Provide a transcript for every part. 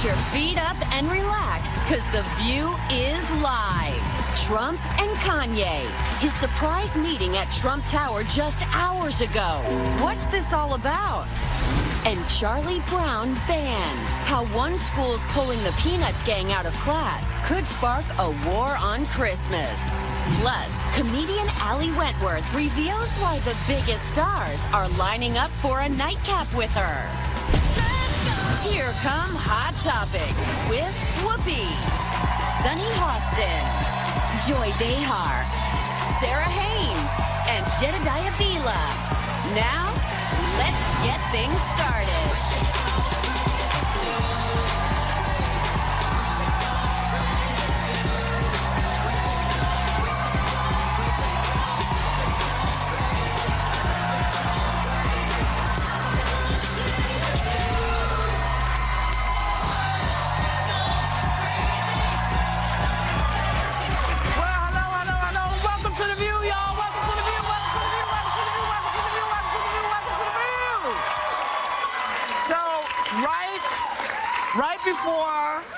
Put your feet up and relax, because The View is live. Trump and Kanye. His surprise meeting at Trump Tower just hours ago. What's this all about? And Charlie Brown banned. How one school's pulling the Peanuts gang out of class could spark a war on Christmas. Plus, comedian Wentworth reveals why the biggest stars are lining up for a nightcap with her. Here come Hot Topics with Whoopi, Sunny Hostin, Joy Behar, Sarah Haynes, and Jedediah Bila. Now, let's get things started.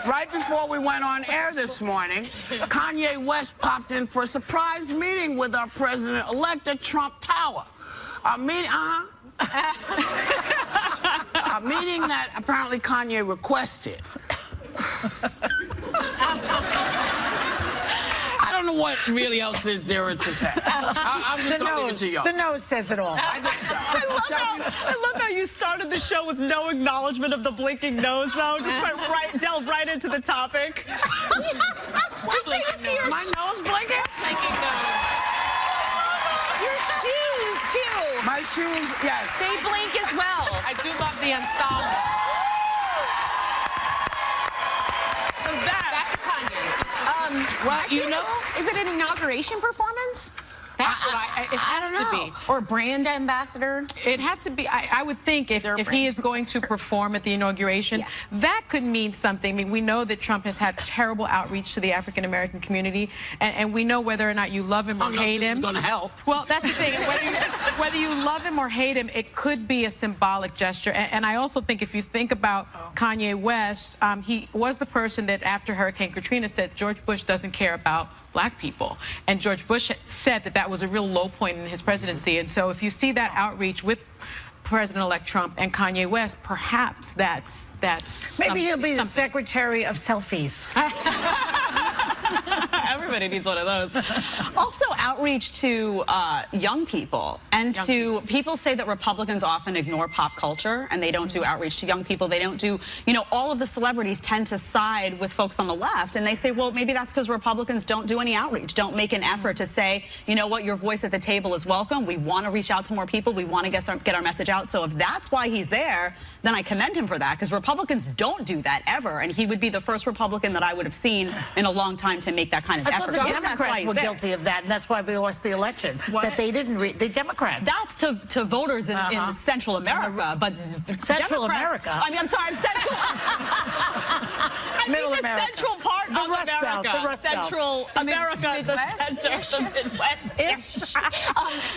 Right before we went on air this morning, Kanye West popped in for a surprise meeting with our president-elect at Trump Tower. A meeting that apparently Kanye requested. I don't know what really else is there to say. I'm just going to leave it to you. The nose says it all. I think so. I love how you started the show with no acknowledgement of the blinking nose, though. Just went delve right into the topic. Is my nose blinking? Blinking nose. Your shoes, too. My shoes, yes. They blink as well. I do love the ensemble. That's Kanye. Well, you know, is it an inauguration performance? That's what I don't know. To be. Or brand ambassador? It has to be. I would think if he is going to perform at the inauguration, that could mean something. I mean, we know that Trump has had terrible outreach to the African-American community, and we know whether or not you love him or hate him. This is going to help. Well, that's the thing. Whether you love him or hate him, it could be a symbolic gesture. And I also think if you think about Kanye West, he was the person that after Hurricane Katrina said George Bush doesn't care about Black people. And George Bush said that that was a real low point in his presidency. And so if you see that outreach with President-elect Trump and Kanye West, perhaps that's maybe he'll be the secretary of selfies. Everybody needs one of those. Also, outreach to young people and people say that Republicans often ignore pop culture and they don't do outreach to young people. They don't do, you know, all of the celebrities tend to side with folks on the left, and they say, well, maybe that's because Republicans don't do any outreach, don't make an effort to say, you know what, your voice at the table is welcome. We want to reach out to more people. We want to get our message out. So if that's why he's there, then I commend him for that, because Republicans don't do that ever, and he would be the first Republican that I would have seen in a long time to make that kind of effort. The Democrats were guilty of that, and that's why we lost the election. That they didn't read the Democrats. That's to voters in Central America, but Central America. I mean, I'm sorry, Central. I mean the central part of America. Central America, the center, the Midwest.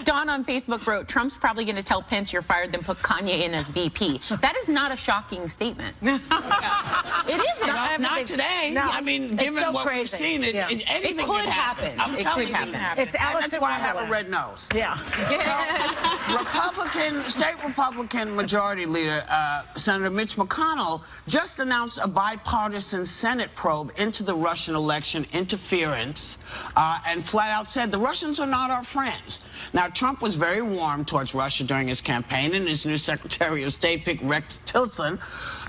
Dawn on Facebook wrote, Trump's probably going to tell Pence you're fired, then put Kanye in as VP. That is not a shocking statement. It isn't. Well, not today. No. I mean, given so what we've seen, anything could happen. I'm telling you. It's that's why I have a red nose. Yeah. So, State Republican Majority Leader Senator Mitch McConnell just announced a bipartisan Senate probe into the Russian election interference and flat out said the Russians are not our friends. Now, Trump was very warm towards Russia during his campaign, and his new Secretary of State pick, Rex Tillerson,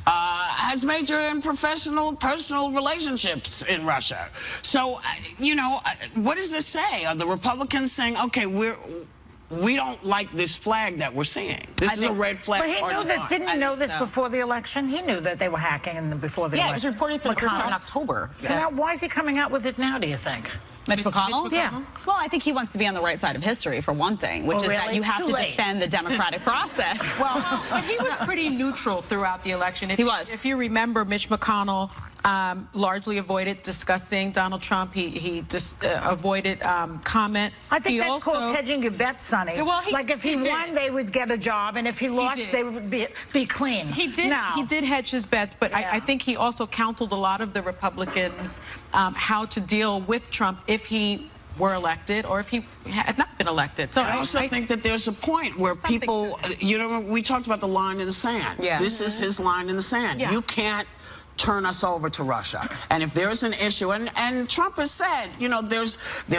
has major and personal relationships in Russia. So, you know, what does this say? Are the Republicans saying, okay, we don't like this flag that we're seeing? This is a red flag. But he knew this. Didn't he know this before the election? He knew that they were hacking before the election. Yeah, it was reported for the first time in October. So now, why is he coming out with it now, do you think? Mitch McConnell? Yeah. Well, I think he wants to be on the right side of history, for one thing, which is that you have to defend the democratic process. Well, but he was pretty neutral throughout the election. He was. If you remember, Mitch McConnell largely avoided discussing Donald Trump. He just avoided comment. I think he that's also, called hedging your bets, Sonny. Well, like if he won, they would get a job, and if he lost, they would be clean. He did. No. He did hedge his bets, but I think he also counseled a lot of the Republicans how to deal with Trump if he were elected or if he had not been elected. So I also think that there's a point where people, you know, we talked about the line in the sand. Yeah. This is his line in the sand. Yeah. You can't turn us over to Russia. And if there's an issue, and Trump has said, you know, there's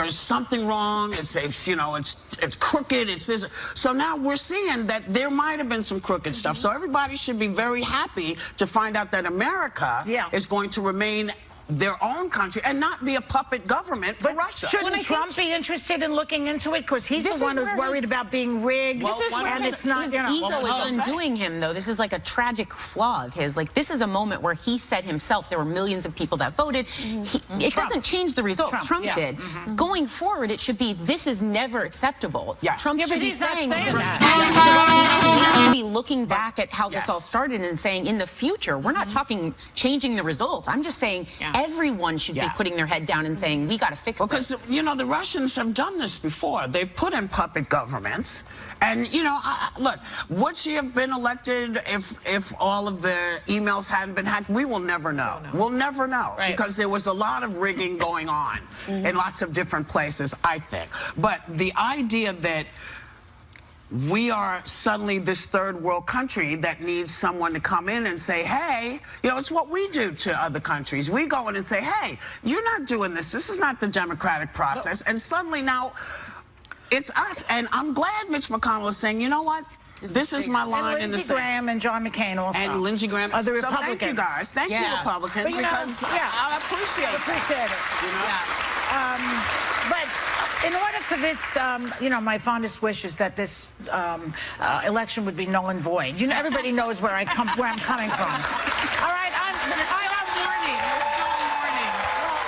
something wrong. It's you know, it's crooked. It's this. So now we're seeing that there might have been some crooked stuff. So everybody should be very happy to find out that America is going to remain their own country and not be a puppet government for Russia. Shouldn't Trump be interested in looking into it? Because he's the one who's worried about being rigged. This is where it's not, his you know, ego is undoing him, though. This is like a tragic flaw of his. Like, this is a moment where he said himself there were millions of people that voted. It doesn't change the results. Trump did. Going forward, it should be, this is never acceptable. Yes. Trump should be saying that. He should be looking back at how this all started and saying, in the future, we're not talking changing the results. I'm just saying everyone should be putting their head down and saying, we got to fix this. Because, you know, the Russians have done this before. They've put in puppet governments. And, you know, look, would she have been elected if all of the emails hadn't been hacked? We will never know. We'll never know. Right. Because there was a lot of rigging going on in lots of different places, I think. But the idea that we are suddenly this third world country that needs someone to come in and say, hey, you know, it's what we do to other countries. We go in and say, hey, you're not doing this. This is not the democratic process. And suddenly now it's us. And I'm glad Mitch McConnell is saying, you know what? This is my line in the sand. Lindsey Graham and John McCain also. And Lindsey Graham. Are the so Republicans. thank you guys. Thank you, Republicans, But, you know, because I appreciate it. You know? But in order for this, you know, my fondest wish is that this election would be null and void. You know, everybody knows where I'm coming from. All right,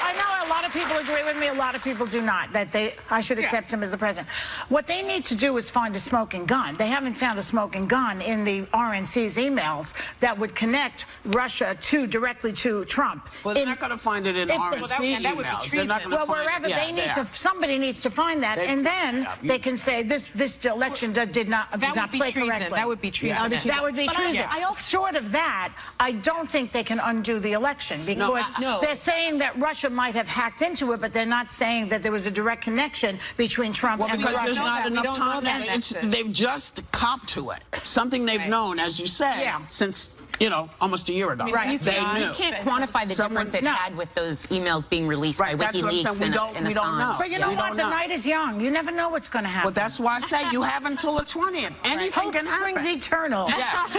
I know a lot of people agree with me. A lot of people do not. That I should accept him as the president. What they need to do is find a smoking gun. They haven't found a smoking gun in the RNC's emails that would connect Russia directly to Trump. Well, they're not going to find it in RNC emails. They're not going to find wherever they need to, somebody needs to find that, and then they can say this election did not play correctly. That would be treason. That would be treason. Short of that, I don't think they can undo the election because they're saying that Russia might have hacked into it, but they're not saying that there was a direct connection between Trump and because Russia. there's not enough time. They've just copped to it. Something they've known, as you said, since, you know, almost a year ago. You can't quantify the difference it had with those emails being released by WikiLeaks we don't know. But you know what? The night is young. You never know what's going to happen. Well, that's why I say you have until the 20th. Anything can happen. Hope springs eternal. Yes.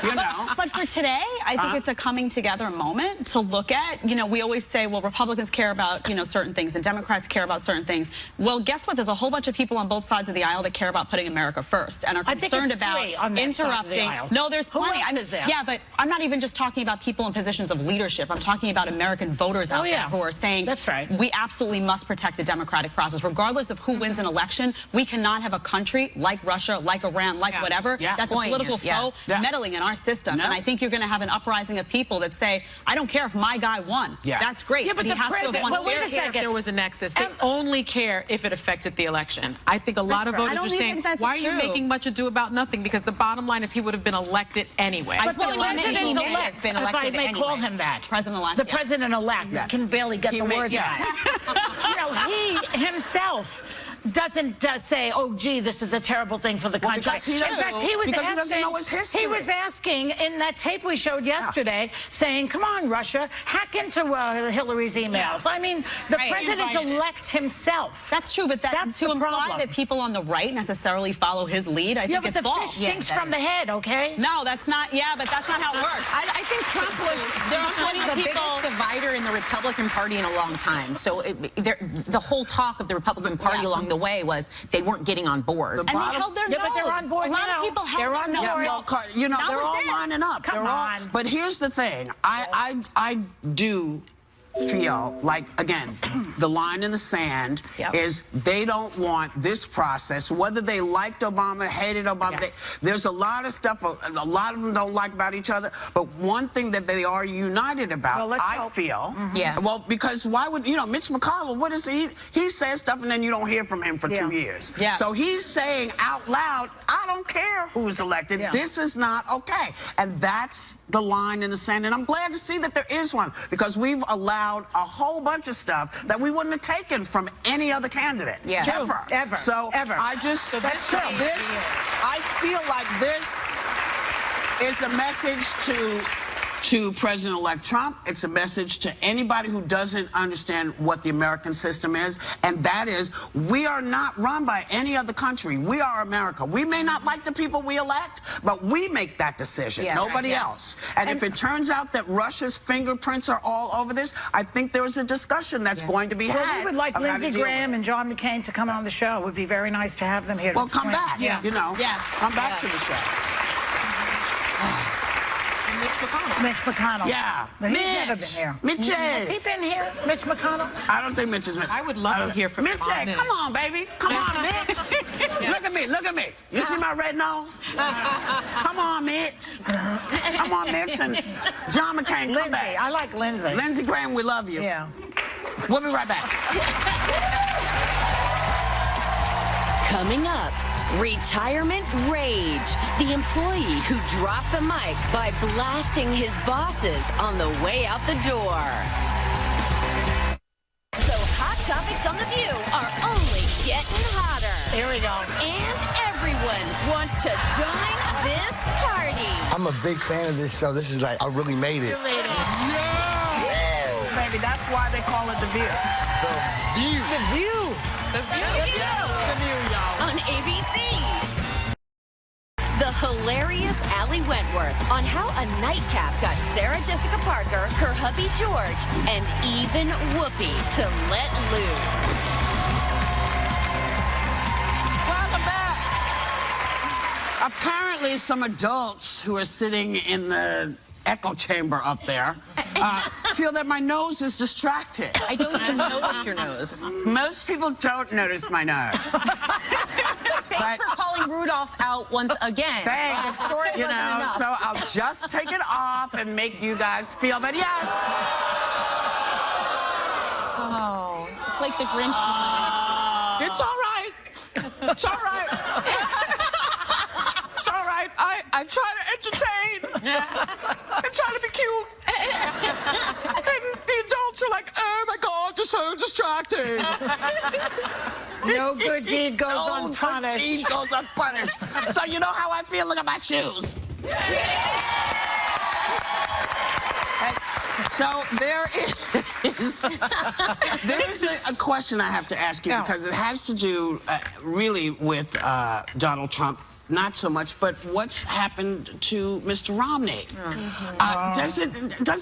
You know. But for today, I think it's a coming together moment to look at. You know, we always say, well, Republicans care about, you know, certain things and Democrats care about certain things. Well, guess what? There's a whole bunch of people on both sides of the aisle that care about putting America first and are concerned about interrupting. No, there's plenty. Yeah, but I'm not even just talking about people in positions of leadership. I'm talking about American voters out there who are saying, we absolutely must protect the democratic process. Regardless of who wins an election, we cannot have a country like Russia, like Iran, like whatever, that's a political foe meddling in our system. And I think you're going to have an uprising of people that say, I don't care if my guy won. That's great, but he has to have won fair. If there was a nexus. They only care if it affected the election. I think a lot of voters are saying, why are you making much ado about nothing? Because the bottom line is he would have been elected anyway. But the president-elect, if I may call him that. President-elect. The president-elect can barely get the words out. You know, he himself doesn't say, oh, gee, this is a terrible thing for the country. Because he doesn't know his history. He was asking in that tape we showed yesterday, saying, come on, Russia, hack into Hillary's emails. I mean, the president-elect himself. That's true, but that's to imply that people on the right necessarily follow his lead, I think it's false. Yeah, but the fish stinks from the head, okay? No, that's not, but that's not how it works. I think Trump was the biggest divider in the Republican Party in a long time. So the whole talk of the Republican Party along the way was they weren't getting on board. And they held their nose. But they're on board now. A lot of people held their nose. Well, you know, they're all lining up. Come on. But here's the thing. I do feel like, again, the line in the sand is they don't want this process, whether they liked Obama, hated Obama. There's a lot of stuff, a lot of them don't like about each other, but one thing that they are united about, I feel, well, because why would, you know, Mitch McConnell, what is he says stuff and then you don't hear from him for 2 years. So he's saying out loud, I don't care who's elected, this is not okay. And that's the line in the sand, and I'm glad to see that there is one, because we've allowed a whole bunch of stuff that we wouldn't have taken from any other candidate, ever. So I just, I feel like this is a message to President-elect Trump. It's a message to anybody who doesn't understand what the American system is, and that is, we are not run by any other country. We are America. We may not like the people we elect, but we make that decision, nobody else. And if it turns out that Russia's fingerprints are all over this, I think there is a discussion that's going to be had. Well, we would like Lindsey Graham and John McCain to come on the show. It would be very nice to have them here. Well, come back, you know. Come back to the show. Mitch McConnell. Mitch McConnell. Yeah. But he's never been here. Mitch. Has he been here, Mitch McConnell? I don't think Mitch is Mitch. I would love to hear from Mitch. Come on, baby. Come on, Mitch. Look at me. Look at me. You see my red nose? Come on, Mitch. Come on, Mitch. And John McCain, come back. I like Lindsey. Lindsey Graham, we love you. Yeah. We'll be right back. Coming up, retirement rage. The employee who dropped the mic by blasting his bosses on the way out the door. So Hot Topics on The View are only getting hotter. Here we go. And everyone wants to join this party. I'm a big fan of this show. This is like, I really made it. You made it. Yeah. Baby, that's why they call it The View. The View. The View. The View. The View, y'all. On ABC. The hilarious Allie Wentworth on how a nightcap got Sarah Jessica Parker, her hubby George, and even Whoopi to let loose. Welcome back. Apparently, some adults who are sitting in the echo chamber up there feel that my nose is distracted. I don't even notice your nose. Most people don't notice my nose. Thanks for calling Rudolph out once again. Thanks. You know, so I'll just take it off and make you guys feel, but yes. Oh, it's like the Grinch. It's all right. It's all right. It's all right. I try to entertain. I try to be cute. And the adults are like, oh my God, you're so distracting. No good deed goes unpunished. No good deed goes unpunished. So you know how I feel? Look at my shoes. So there is a question I have to ask you, because it has to do really with Donald Trump. Not so much, but what's happened to Mr. Romney? Does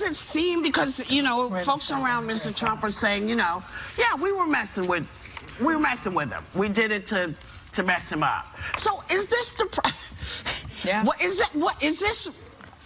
it seem, because, you know, folks around Mr. Trump are saying, you know, yeah, we were messing with him. We did it to mess him up. So is this the what is this?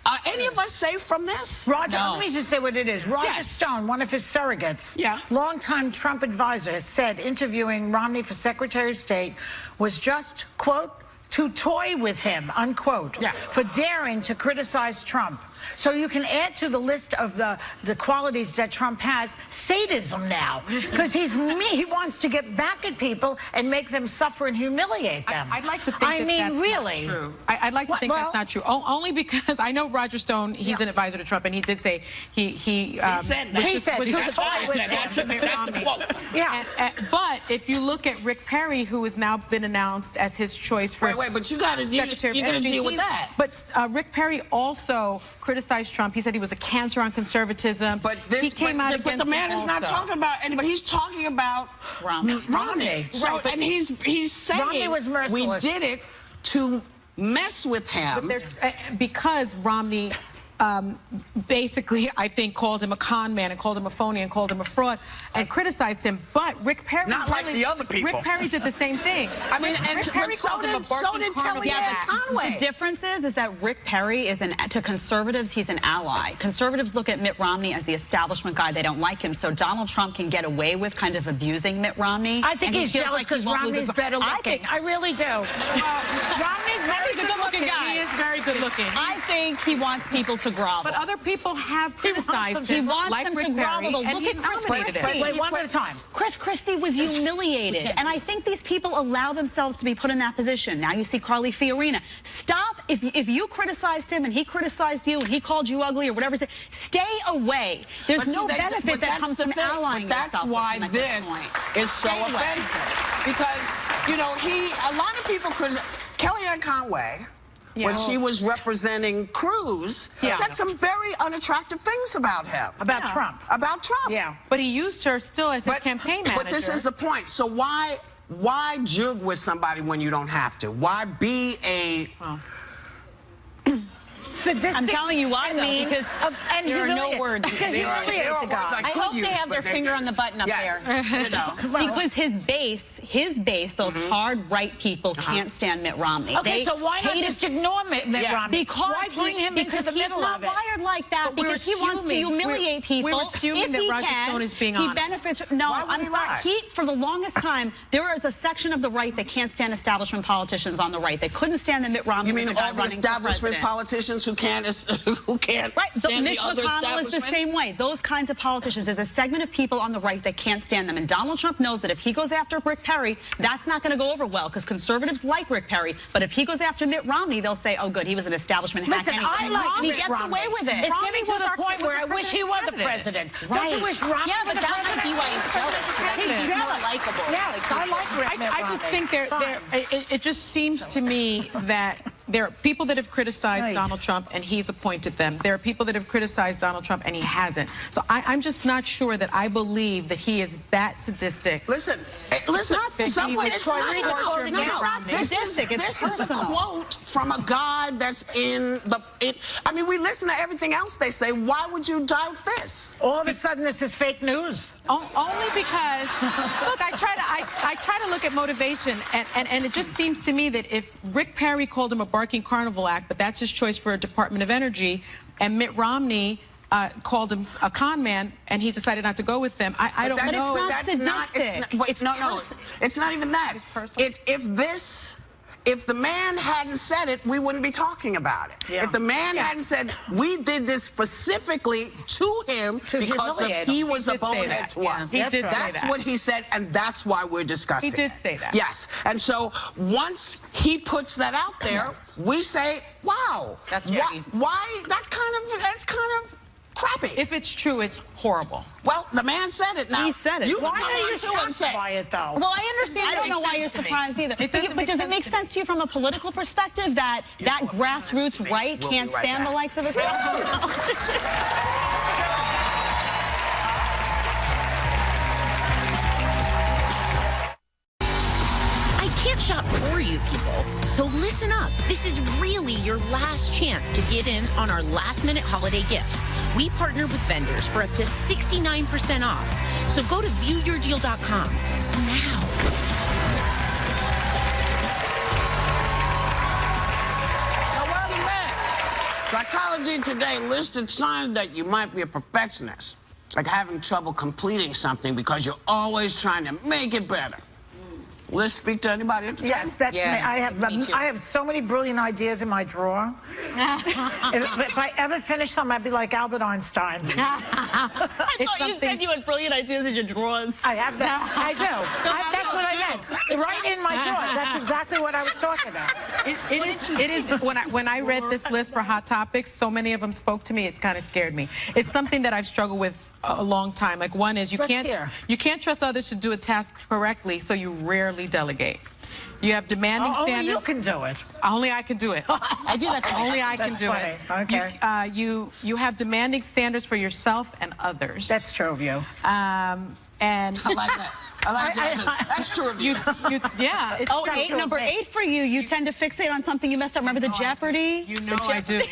Are any of us safe from this? Roger, let me just say what it is. Roger Stone, one of his surrogates, longtime Trump advisor, said interviewing Romney for Secretary of State was just, quote, to toy with him, unquote, for daring to criticize Trump. So you can add to the list of the qualities that Trump has, sadism now, because he wants to get back at people and make them suffer and humiliate them. I'd like to think that's really not true. I'd like to think that's not true. Only because I know Roger Stone, he's an advisor to Trump, and he did say he said that. He said that's a quote. Yeah. But if you look at Rick Perry, who has now been announced as his choice for but you got to deal with that. But Rick Perry also criticized Trump. He said he was a cancer on conservatism. But he came out against But the man is not talking about anybody. He's talking about Romney. So, and he's saying Romney was merciless. We did it to mess with him. But because Romney basically, I think, called him a con man and called him a phony and called him a fraud and criticized him. But Rick Perry... Not like the other people. Rick Perry did the same thing. I mean, Rick Perry so did Kellyanne Conway. The difference is that Rick Perry is to conservatives, he's an ally. Conservatives look at Mitt Romney as the establishment guy. They don't like him. So Donald Trump can get away with kind of abusing Mitt Romney. I think he's jealous because Romney's better looking. I really do. Romney's very good-looking guy. He is very good-looking. I think he wants people to grovel. But other people have criticized him. He wants like them Rick to grovel. Perry, Look at Chris Christie. Wait, one at a time. Chris Christie was humiliated. And I think these people allow themselves to be put in that position. Now you see Carly Fiorina. Stop. If you criticized him and he criticized you and he called you ugly or whatever, stay away. There's no benefit that comes from allying yourself. That's why this is so offensive. Because, you know, a lot of people criticize Kellyanne Conway. When she was representing Cruz, said some very unattractive things about him. About Trump. About Trump. Yeah. But he used her still as his campaign manager. But this is the point. So why jug with somebody when you don't have to? Why be a... Sadistic. I'm telling you why, though, because there are no words. There are words I hope they have their finger on the button up there. You know. Because his base, those hard right people can't stand Mitt Romney. Okay, so why not just ignore Mitt Romney? Because why bring him into the middle of it? He's not wired like that. Because he wants to humiliate people. We're assuming that Roger Stone is being honest. He benefits. No, I'm sorry. For the longest time, there is a section of the right that can't stand establishment politicians on the right. They couldn't stand the Mitt Romney. You mean all the establishment politicians who can't right, so Mitch McConnell is the same way. Those kinds of politicians. There's a segment of people on the right that can't stand them. And Donald Trump knows that if he goes after Rick Perry, that's not going to go over well because conservatives like Rick Perry. But if he goes after Mitt Romney, they'll say, oh, good, he was an establishment hack. Listen, I like he Mitt gets Romney. away with it. It's getting to the point where I wish he was the president. Right. Don't you wish Romney Yeah, but was the that might be why he's jealous. He's jealous. Likable. Yes, I like Mitt Romney. I just think it just seems to me that there are people that have criticized Donald Trump and he's appointed them. There are people that have criticized Donald Trump and he hasn't. So I'm just not sure that I believe that he is that sadistic. Listen, it's not sadistic. This is a quote from a guy that's in the... I mean, we listen to everything else they say. Why would you doubt this? All of a sudden, this is fake news. Only because, look, I try to look at motivation, and it just seems to me that if Rick Perry called him a barking carnival act, but that's his choice for a Department of Energy, and Mitt Romney called him a con man, and he decided not to go with them. I don't know. It's not sadistic. It's not even that. It's personal. If the man hadn't said it, we wouldn't be talking about it. Yeah. If the man hadn't said, we did this specifically to him because he was a bonehead to us. He did say that. That's what he said, and that's why we're discussing it. He did say that. Yes. And so once he puts that out there, we say, wow. That's very... Why? That's kind of crappy. If it's true, it's horrible. Well, the man said it now. He said it. Why are you shocked by it, though? Well, I understand. I don't know why you're surprised either. But does it make sense to you from a political perspective that grassroots right can't stand the likes of us? Can't shop for you people. So listen up. This is really your last chance to get in on our last-minute holiday gifts. We partner with vendors for up to 69% off. So go to viewyourdeal.com now. Welcome back. Psychology Today listed signs that you might be a perfectionist, like having trouble completing something because you're always trying to make it better. Let's speak to anybody at the Yes, that's me. I have so many brilliant ideas in my drawer. if I ever finish them, I'd be like Albert Einstein. I thought you said you had brilliant ideas in your drawers. I have that. I do. That's what I meant. Right in my drawer. That's exactly what I was talking about. It is. When I read this list for Hot Topics, so many of them spoke to me. It's kind of scared me. It's something that I've struggled with a long time. Like one is you can't trust others to do a task correctly, so you rarely delegate. You have demanding standards. Only you can do it. Only I can do it. I do that. Only I can do it. Okay. You have demanding standards for yourself and others. That's true of you. And I like that. I like that. That's true of you. Yeah. It's number 8 for you. You tend to fixate on something you messed up. Remember the Jeopardy? You know I do.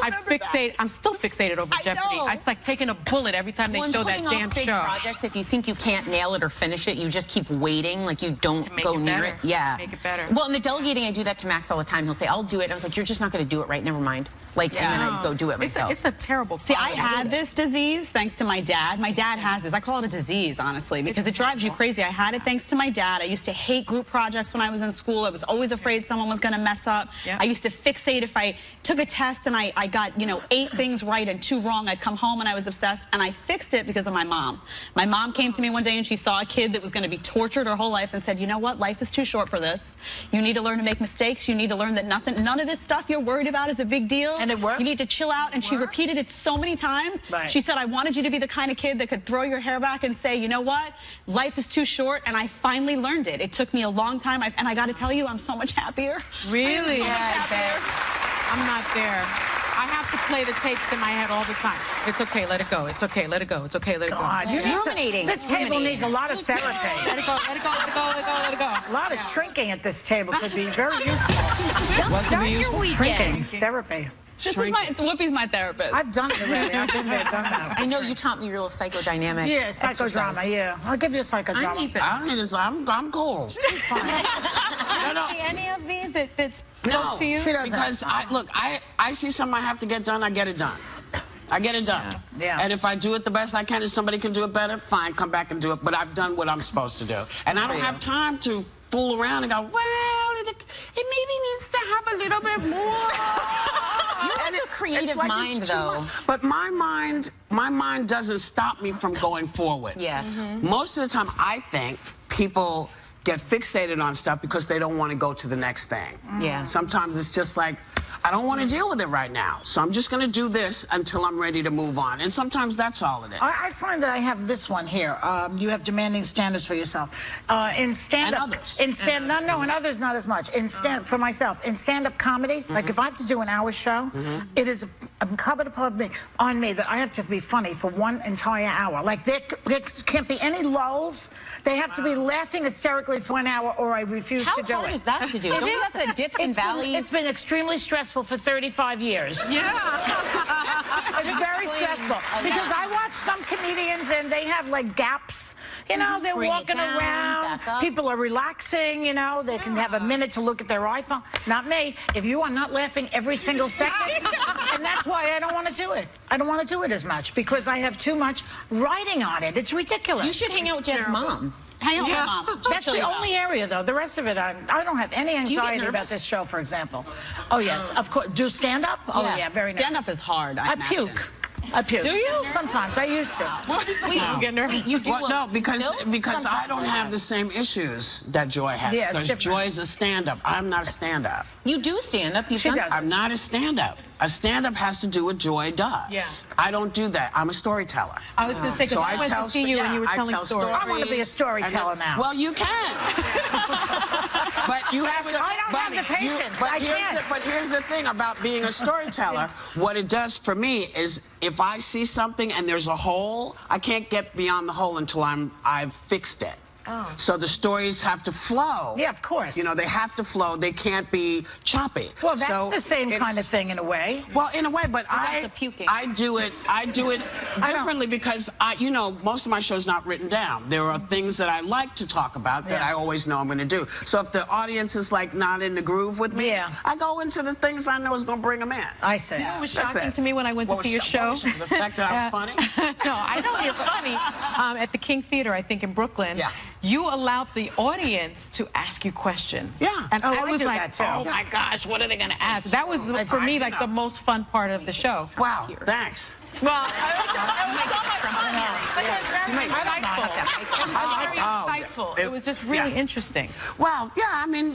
I'm still fixated over Jeopardy. know. It's like taking a bullet every time they show that damn big show. projects, if you think you can't nail it or finish it, you just keep waiting, like you don't make go it near better. it. Yeah. To make it better. Well, in the delegating, I do that to Max all the time. He'll say, I'll do it. And I was like, you're just not going to do it right. Never mind. Like, and then I go do it myself. It's a terrible See, I problem. had this disease thanks to my dad. My dad has this. I call it a disease, honestly, because it drives you crazy. I had it thanks to my dad. I used to hate group projects when I was in school. I was always afraid someone was going to mess up. Yeah. I used to fixate if I took a test and I got, 8 things right and 2 wrong. I'd come home and I was obsessed, and I fixed it because of my mom. My mom came to me one day and she saw a kid that was going to be tortured her whole life and said, you know what? Life is too short for this. You need to learn to make mistakes. You need to learn that none of this stuff you're worried about is a big deal. And it worked? You need to chill out. And she repeated it so many times. Right. She said, I wanted you to be the kind of kid that could throw your hair back and say, you know what? Life is too short. And I finally learned it. It took me a long time. And I got to tell you, I'm so much happier. Really? Yeah, I'm not there. I have to play the tapes in my head all the time. It's okay, let it go. It's okay, let it go. It's okay, let it go. God, It's ruminating. This table needs a lot of therapy. Let it go, let it go, let it go, let it go, let it go. A lot of shrinking at this table could be very useful. Start your Shrinking weekend. therapy. Whoopi's my therapist. I've done it already. I've been there, done that. I know you taught me real psychodynamic. Yeah, psychodrama, yeah. I'll give you a psychodrama. I don't need this. I'm cool. No. See any of these that spoke No, to you? She doesn't. because I see something I have to get done, I get it done. I get it done. Yeah. And if I do it the best I can and somebody can do it better, fine, come back and do it. But I've done what I'm supposed to do. And I don't have time to fool around and go, well, it maybe needs to have a little bit more. You have a creative mind, though. But my mind doesn't stop me from going forward. Yeah. Most of the time, I think people get fixated on stuff because they don't want to go to the next thing. Yeah. Sometimes it's just like, I don't want to deal with it right now, so I'm just going to do this until I'm ready to move on. And sometimes that's all it is. I find that I have this one here. You have demanding standards for yourself. In stand-up, And others. in others not as much. For myself, in stand-up comedy, like if I have to do an hour show, it is incumbent upon me that I have to be funny for one entire hour. Like there can't be any lulls. They have to be laughing hysterically for an hour, or I refuse to do it. How hard is that to do? Don't you have to dips and valleys? It's been extremely stressful for 35 years. Yeah. It's very stressful because I watch some comedians and they have like gaps. They're Bring it walking down, around. back up. People are relaxing. They can have a minute to look at their iPhone. Not me. If you are not laughing every single second, and that's why I don't want to do it. I don't want to do it as much because I have too much writing on it. It's ridiculous. You should hang out with Jen's mom. Hang out with Mom. That's the only area, though. The rest of it, I don't have any anxiety about nervous? this show, for example. Oh, yes, of course. Do stand-up? Oh, yeah, very Stand-up is hard, I imagine. puke. I puke. Do you? Sometimes. I used to. You get nervous. You do Well, no, because Sometimes I don't have the same issues that Joy has. Yeah, it's because different. Joy is a stand-up. I'm not a stand-up. You do stand up. You've She done does. I'm not a stand-up. A stand-up has to do what Joy does. Yeah. I don't do that. I'm a storyteller. I was going to say, because So I went to see you and you were I telling tell stories. I want to be a storyteller and now. Well, you can. But you have to. I don't have the patience. I can't. But here's the thing about being a storyteller. What it does for me is, if I see something and there's a hole, I can't get beyond the hole until I've fixed it. Oh. So the stories have to flow. Yeah, of course. They have to flow. They can't be choppy. Well, that's So the same it's- kind of thing in a way. Well, in a way, but the puking. I do it differently because most of my show's not written down. There are things that I like to talk about that I always know I'm going to do. So if the audience is like not in the groove with me, I go into the things I know is going to bring them in. I see. It was That's shocking it. to me when I went to What see your was show. The fact that I was funny? No, I know you're funny. At the King Theater, I think in Brooklyn, Yeah. you allowed the audience to ask you questions. Yeah. And Oh, I I was do like, that, too. oh my gosh, what are they going to ask? That was, for me, like the most fun part of the show. Wow, thanks. Well, it was so much fun. But it was very insightful. It was very insightful. It was just really interesting. Well, yeah, I mean,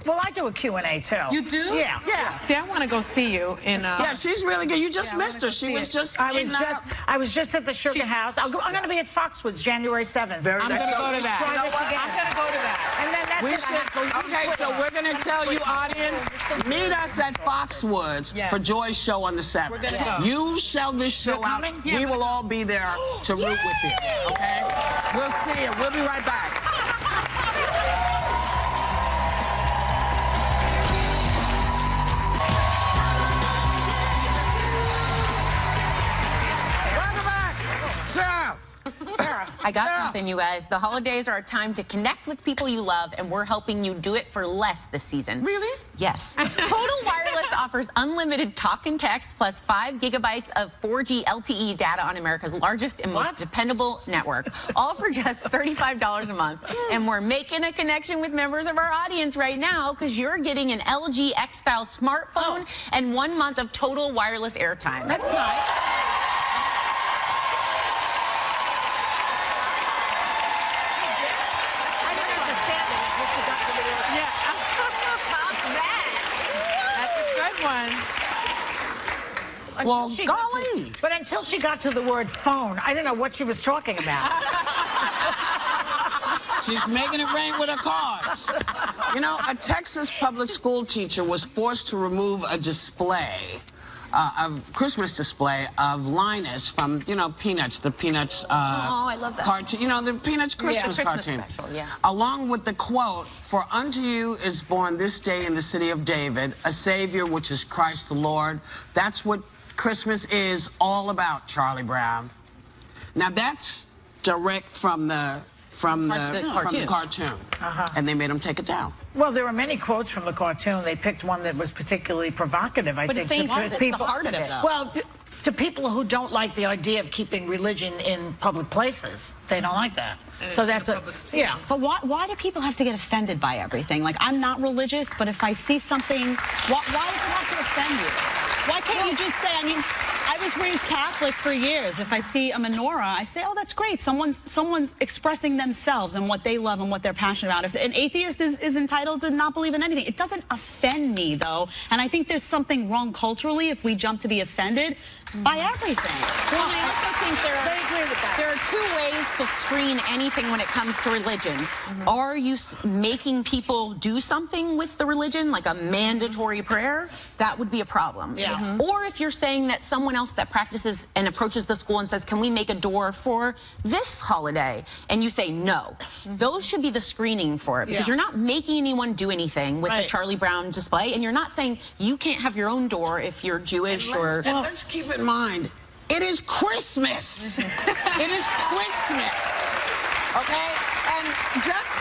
Well, I do a Q&A, too. You do? Yeah. Yeah. See, I want to go see you in... Yeah, she's really good. You just Yeah, I missed wanna her. go She see was it. just I was just at the Sugar House. I'm going to be at Foxwoods January 7th. Very I'm nice. going to go to So that. try this again. I'm going to go to that. And then that's We it. I have to should, okay, so we're going to tell you, audience, meet us at Foxwoods Yeah. for Joy's show on the 7th. We're gonna go. You sell this show You're out. coming? We will all be there to root with you, okay? We'll see you. We'll be right back. I got something, you guys. The holidays are a time to connect with people you love, and we're helping you do it for less this season. Really? Yes. Total Wireless offers unlimited talk and text plus 5 gigabytes of 4G LTE data on America's largest and most dependable network, all for just $35 a month. And we're making a connection with members of our audience right now because you're getting an LG X-Style smartphone and 1 month of Total Wireless airtime. That's nice. Well, golly. But until she got to the word phone, I didn't know what she was talking about. She's making it rain with her cards. You know, a Texas public school teacher was forced to remove a display, Christmas display of Linus from, you know, Peanuts, the Peanuts I love that. cartoon. You know, the Peanuts Christmas cartoon. Special, yeah. Along with the quote, "For unto you is born this day in the city of David a Savior, which is Christ the Lord." That's what Christmas is all about, Charlie Brown. Now that's direct from the cartoon. And they made him take it down. Well, there were many quotes from the cartoon. They picked one that was particularly provocative, I think. But it's the heart of it. Well, to people who don't like the idea of keeping religion in public places, they don't like that. So that's yeah. But why do people have to get offended by everything? Like, I'm not religious, but if I see something, why does it have to offend you? Why can't you just say, I mean, I was raised Catholic for years. If I see a menorah, I say, oh, that's great. Someone's expressing themselves and what they love and what they're passionate about. If an atheist is entitled to not believe in anything, it doesn't offend me, though. And I think there's something wrong culturally if we jump to be offended by everything. Well, I also think there are 2 ways to screen anything when it comes to religion. Are you making people do something with the religion, like a mandatory prayer? That would be a problem. Yeah. Or if you're saying that someone else that practices and approaches the school and says, can we make a door for this holiday? And you say no. Those should be the screening for it, because you're not making anyone do anything with the Charlie Brown display, and you're not saying you can't have your own door if you're Jewish or... And let's keep in mind, it is Christmas. It is Christmas. Okay? And just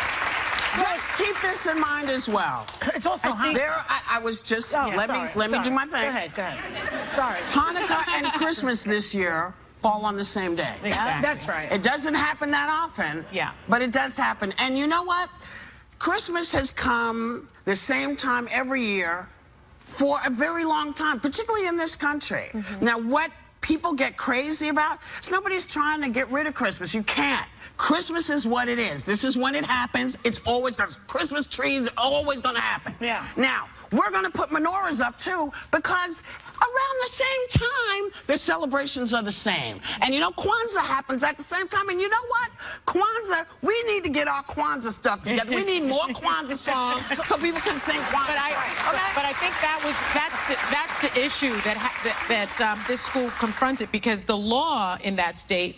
keep this in mind as well. It's also I was just let me do my thing. Go ahead. Sorry. Hanukkah and Christmas this year fall on the same day. Exactly. That's right. It doesn't happen that often. Yeah. But it does happen. And you know what? Christmas has come the same time every year for a very long time, particularly in this country. Now, what people get crazy about is nobody's trying to get rid of Christmas. You can't. Christmas is what it is. This is when it happens. It's always going to. Christmas trees are always going to happen. Yeah. Now, we're going to put menorahs up, too, because around the same time, the celebrations are the same. And, you know, Kwanzaa happens at the same time. And you know what? Kwanzaa, we need to get our Kwanzaa stuff together. We need more Kwanzaa songs so people can sing Kwanzaa. But I think that's the issue that this school confronted, because the law in that state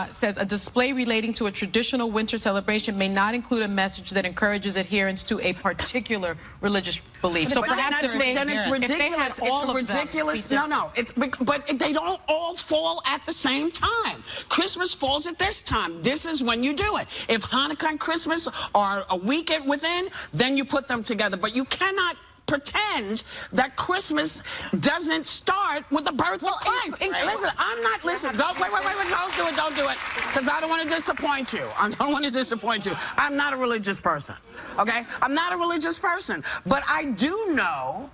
says a display relating to a traditional winter celebration may not include a message that encourages adherence to a particular religious belief. So perhaps it's ridiculous. It's ridiculous. But they don't all fall at the same time. Christmas falls at this time. This is when you do it. If Hanukkah and Christmas are a weekend within, then you put them together. But you cannot pretend that Christmas doesn't start with the birth of Christ. Listen, I'm not, listen, don't do it, because I don't want to disappoint you. I don't want to disappoint you. I'm not a religious person, okay? I'm not a religious person, but I do know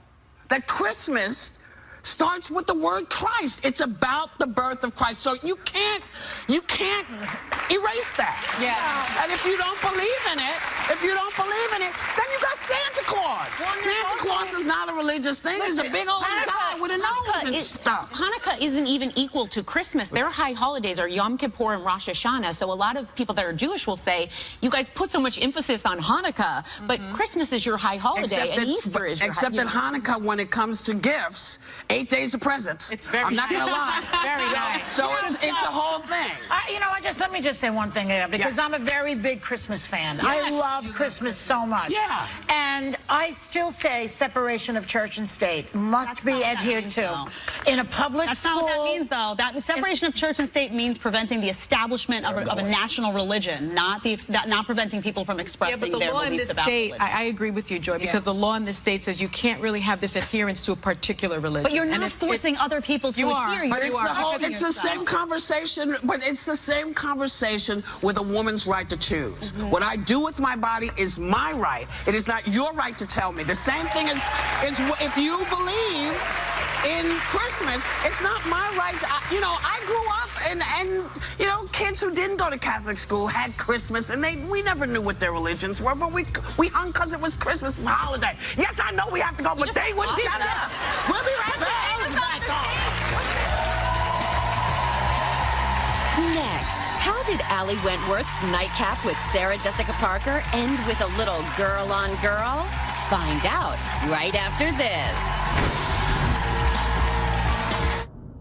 that Christmas starts with the word Christ. It's about the birth of Christ. So you can't erase that. Yeah. And if you don't believe in it, then you got Santa Claus. Santa Claus is not a religious thing. He's a big old guy with a nose and stuff. Hanukkah isn't even equal to Christmas. Their high holidays are Yom Kippur and Rosh Hashanah. So a lot of people that are Jewish will say, you guys put so much emphasis on Hanukkah, but Christmas is your high holiday and Easter is your high holiday. Except that Hanukkah, when it comes to gifts, 8 days of presents. It's very I'm not going to lie. Very nice. So it's a whole thing. You know, let me just say one thing here, because I'm a very big Christmas fan. Yes. I love Christmas so much. Yeah. And I still say separation of church and state must be adhered to. in a public That's school. not what that means, though. That separation of church and state means preventing the establishment of a national religion, not preventing people from expressing their beliefs about religion. I agree with you, Joy, because the law in this state says you can't really have this adherence to a particular religion. But you're not forcing other people to adhere. But it's the same conversation. But it's the same conversation with a woman's right to choose. What I do with my body is my right. It is not your right to tell me. The same thing is if you believe in Christmas, it's not my right to, you know, I grew up and you know, kids who didn't go to Catholic school had Christmas, and we never knew what their religions were, but we hung because it was Christmas, it's a holiday. Yes, I know we have to go, but they wouldn't shut up. We'll be right back. Next, how did Allie Wentworth's Nightcap with Sarah Jessica Parker end with a little girl on girl? Find out right after this.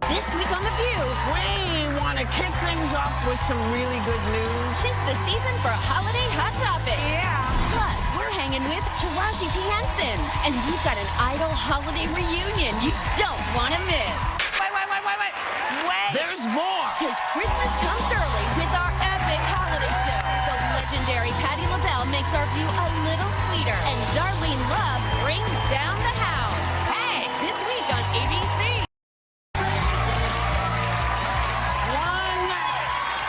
This week on The View, We want to kick things off with some really good news. 'tis the season for holiday hot topics. Yeah. Plus, we're hanging with Taraji P. Henson, and we've got an Idol holiday reunion you don't want to miss. Wait. There's more. Because Christmas comes early with our epic holiday show. The legendary Patti LaBelle makes our view a little sweeter, and Darlene Love brings down the house. Hey, this week on ABC.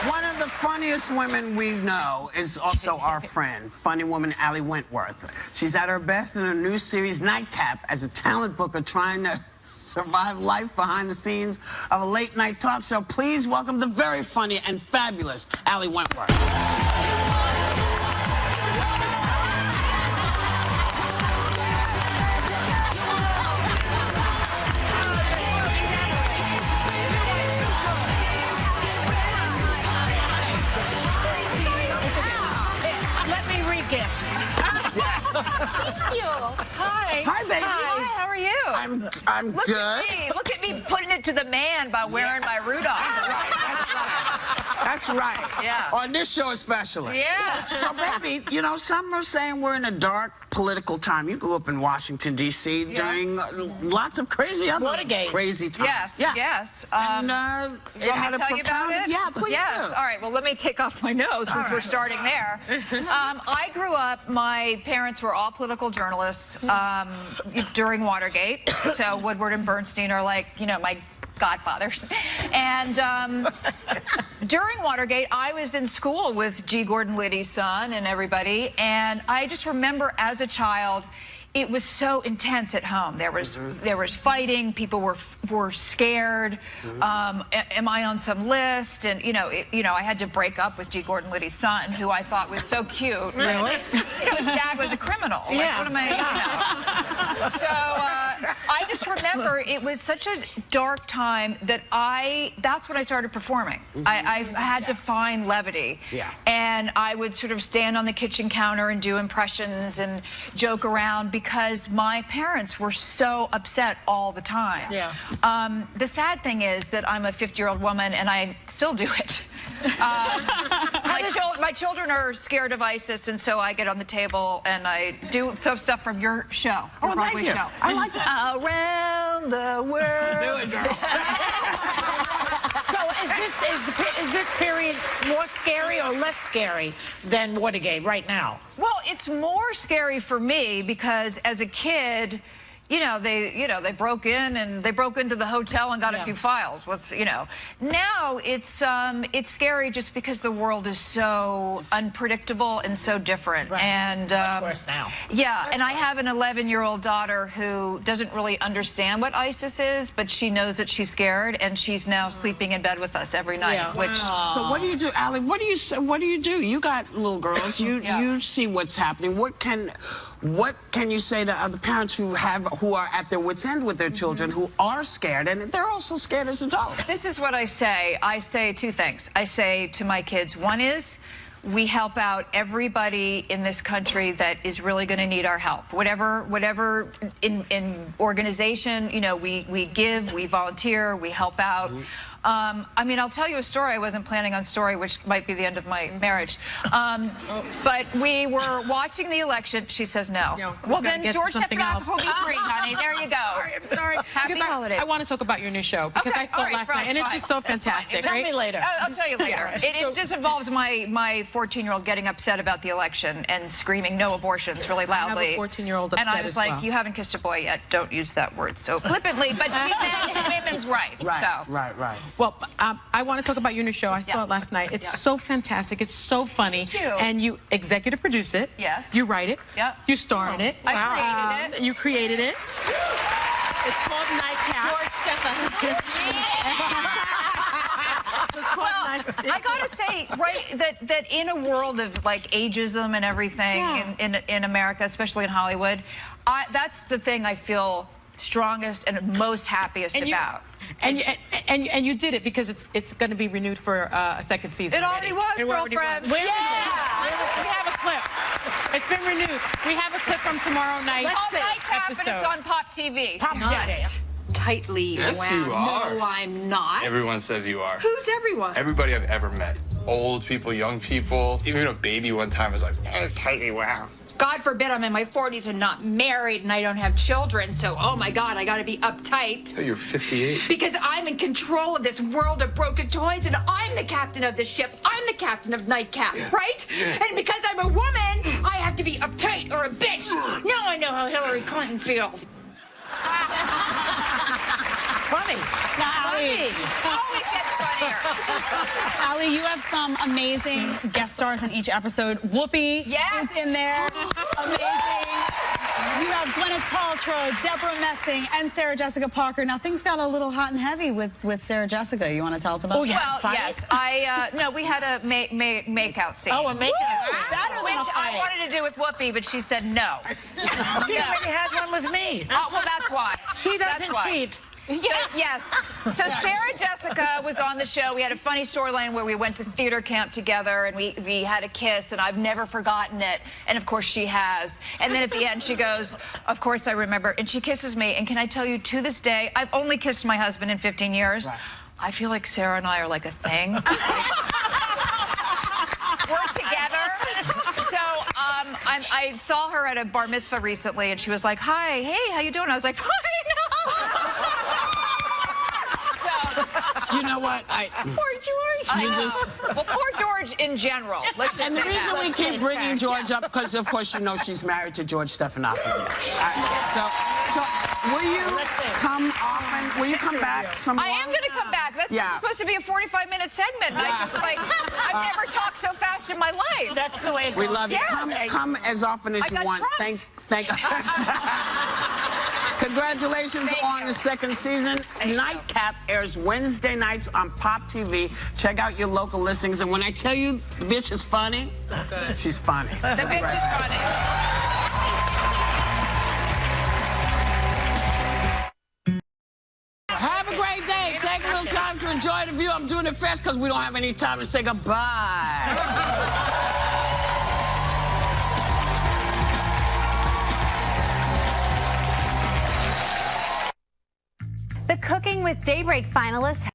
One of the funniest women we know is also our friend, funny woman Allie Wentworth. She's at her best in her new series, Nightcap, as a talent booker trying to survive life behind the scenes of a late-night talk show. Please welcome the very funny and fabulous Allie Wentworth. Let me re-gift. Thank you. Hi. Hi, baby. Hi, how are you? I'm Look good. Look at me putting it to the man by wearing my Rudolph. That's right. Yeah. On this show especially. Yeah. So, baby, you know, some are saying we're in a dark political time. You grew up in Washington, D.C. during lots of crazy other crazy times. Yes, yes. And it had Want me to tell you about it? Yeah, please do. All right, well, let me take off my nose since we're starting there. I grew up, my parents were all political journalists during Watergate. So Woodward and Bernstein are like, you know, my godfathers. And during Watergate, I was in school with G. Gordon Liddy's son and everybody, and I just remember as a child, it was so intense at home. There was fighting. People were scared. Am I on some list? And you know, I had to break up with G. Gordon Liddy's son, who I thought was so cute. Really? His dad was a criminal. Like, what am I? You know? So I just remember it was such a dark time that that's when I started performing. I had to find levity. Yeah. And I would sort of stand on the kitchen counter and do impressions and joke around because my parents were so upset all the time. Yeah. The sad thing is that I'm a 50-year-old woman and I still do it. My children are scared of ISIS, and so I get on the table and I do some stuff from your show. Oh, thank you. I like that. Around the world. Do it, girl. So is this period more scary or less scary than Watergate right now? Well, it's more scary for me because as a kid, they broke in and they broke into the hotel and got a few files. Now it's scary just because the world is so unpredictable and so different. Right. And it's much worse now. Yeah, and I have an 11-year-old daughter who doesn't really understand what ISIS is, but she knows that she's scared, and she's now sleeping in bed with us every night. Yeah. So what do you do, Allie? What do you do? You got little girls. You see what's happening. What can you say to other parents who are at their wits' end with their children, who are scared, and they're also scared as adults? This is what I say. I say two things. I say to my kids, one is, we help out everybody in this country that is really going to need our help. Whatever in organization, we give, we volunteer, we help out. I mean, I'll tell you a story. I wasn't planning on story, which might be the end of my marriage. But we were watching the election. She says no. Well, then George Stephanopoulos will be free, honey. There you go. I'm sorry. Happy Because holidays. I want to talk about your new show because Okay, I saw all it right, last night, and it's just so fantastic. Tell me later. I'll tell you later. Yeah. It just involves my 14-year-old getting upset about the election and screaming no abortions really loudly. I have a 14-year-old And I upset was as like, well. you haven't kissed a boy yet. Don't use that word so flippantly. But she meant women's rights. Right, So. right. Well, I want to talk about your new show. I saw it last night. It's so fantastic. It's so funny. Thank you. And you executive produce it. Yes. You write it. Yep. You star in it. I created it. You created it. It's called Nightcap. George Stephan. It's called I gotta say, right, that in a world of like ageism and everything in America, especially in Hollywood, that's the thing I feel strongest and most happiest about. And you did it because it's going to be renewed for a second season. It already was, girlfriend. We have a clip. It's been renewed. We have a clip from tomorrow night. It's on Nightcap and it's on Pop TV. Pop TV. Tightly Yes, wound. you are. No, I'm not. Everyone says you are. Who's everyone? Everybody I've ever met. Old people, young people. Even a baby one time was like, oh, tightly wound. God forbid I'm in my 40s and not married and I don't have children, so oh my God, I gotta be uptight. Oh, you're 58. Because I'm in control of this world of broken toys and I'm the captain of the ship. I'm the captain of Nightcap, right? And because I'm a woman, I have to be uptight or a bitch. Now I know how Hillary Clinton feels. Funny. Now, Ali, Always gets funnier. Ali, you have some amazing guest stars in each episode. Whoopi Yes. is in there. Amazing. You have Gwyneth Paltrow, Deborah Messing, and Sarah Jessica Parker. Now, things got a little hot and heavy with Sarah Jessica. You want to tell us about Oh, yeah. Well, Funny? yes. No, we had a make-out scene. Oh, a make-out. Better than Which a I fight. wanted to do with Whoopi, but she said no. She already had one with me. Oh, well, that's why. She That's doesn't why. cheat. So, yes. So Sarah Jessica was on the show. We had a funny storyline where we went to theater camp together and we had a kiss, and I've never forgotten it. And of course she has. And then at the end she goes, of course I remember. And she kisses me. And can I tell you, to this day, I've only kissed my husband in 15 years. Right. I feel like Sarah and I are like a thing. We're together. So I saw her at a bar mitzvah recently, and she was like, "Hi, hey, how you doing?" I was like, "Fine." You know what? Poor George. Well, poor George in general. Let's just And the say reason that. we keep bringing George up, because of course you know she's married to George Stephanopoulos. So will you come often? Will you come back some more? I am going to come back. That's supposed to be a 45-minute segment. Yeah. I just I've never talked so fast in my life. That's the way it goes. We love you. Yes. Come as often as I you got want. trumped. Thank. Congratulations on the second season. Nightcap airs Wednesday nights on Pop TV. Check out your local listings. And when I tell you the bitch is funny, she's funny. The bitch is funny. Have a great day. Take a little time to enjoy the view. I'm doing it fast because we don't have any time to say goodbye. The Cooking with Daybreak finalists